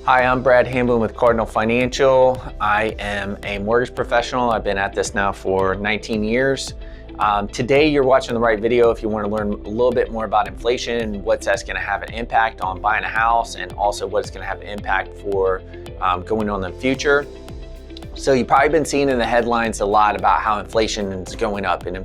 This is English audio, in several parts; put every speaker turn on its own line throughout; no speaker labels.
Hi, I'm Brad Hamblen with Cardinal Financial. I am a mortgage professional. I've been at this now for 19 years. Today you're watching the right video if you want to learn a little bit more about inflation and what's that's going to have an impact on buying a house, and also what it's going to have an impact for going on in the future. So you've probably been seeing in the headlines a lot about how inflation is going up and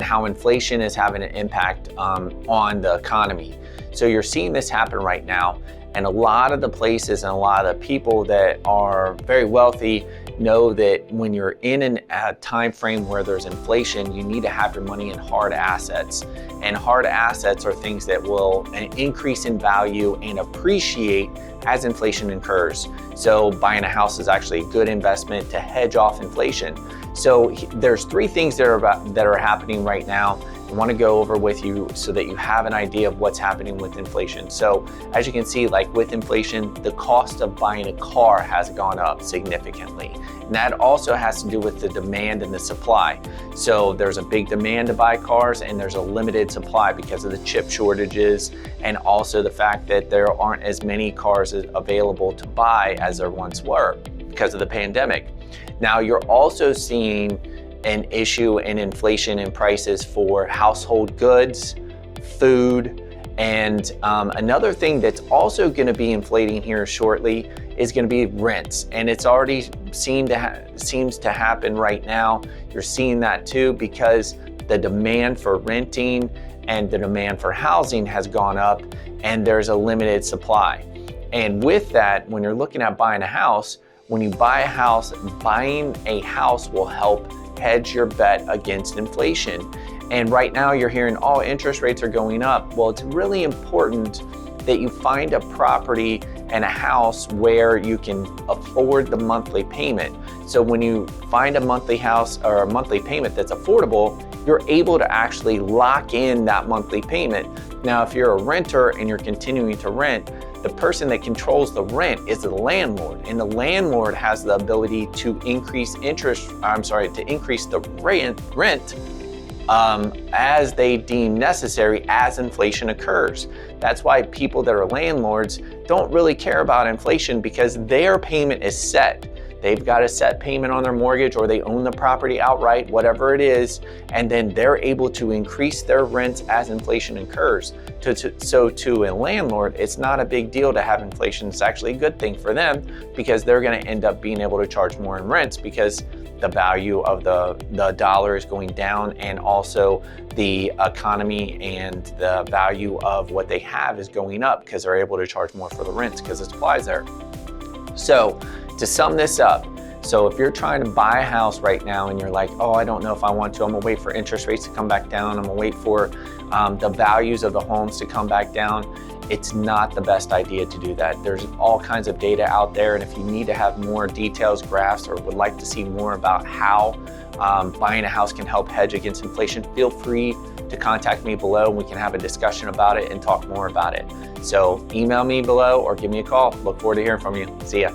how inflation is having an impact on the economy. So you're seeing this happen right now. And a lot of the places and a lot of the people that are very wealthy know that when you're in a time frame where there's inflation, you need to have your money in hard assets. And hard assets are things that will increase in value and appreciate as inflation occurs. So buying a house is actually a good investment to hedge off inflation. So there's three things that are happening right now. I want to go over with you so that you have an idea of what's happening with inflation. So as you can see, like with inflation, the cost of buying a car has gone up significantly. And that also has to do with the demand and the supply. So there's a big demand to buy cars and there's a limited supply because of the chip shortages, and also the fact that there aren't as many cars available to buy as there once were because of the pandemic. Now you're also seeing an issue in inflation in prices for household goods, food, and another thing that's also going to be inflating here shortly is going to be rents. And it's already seems to happen right now. You're seeing that too because the demand for renting and the demand for housing has gone up and there's a limited supply. And with that, when you're looking at buying a house, when you buy a house, buying a house will help hedge your bet against inflation. And right now you're hearing, oh, interest rates are going up. Well, it's really important that you find a property and a house where you can afford the monthly payment. So when you find a monthly house or a monthly payment that's affordable, you're able to actually lock in that monthly payment. Now, if you're a renter and you're continuing to rent, the person that controls the rent is the landlord, and the landlord has the ability to increase the rent as they deem necessary as inflation occurs. That's why people that are landlords don't really care about inflation, because their payment is set. They've got a set payment on their mortgage, or they own the property outright, whatever it is, and then they're able to increase their rents as inflation occurs. So to a landlord, it's not a big deal to have inflation. It's actually a good thing for them, because they're going to end up being able to charge more in rents because the value of the dollar is going down, and also the economy and the value of what they have is going up because they're able to charge more for the rents because the supply's there. So to sum this up, so if you're trying to buy a house right now and you're like, oh, I don't know if I want to, I'm gonna wait for interest rates to come back down, I'm gonna wait for the values of the homes to come back down, it's not the best idea to do that. There's all kinds of data out there, and if you need to have more details, graphs, or would like to see more about how buying a house can help hedge against inflation, feel free to contact me below and we can have a discussion about it and talk more about it. So email me below or give me a call. Look forward to hearing from you. See ya.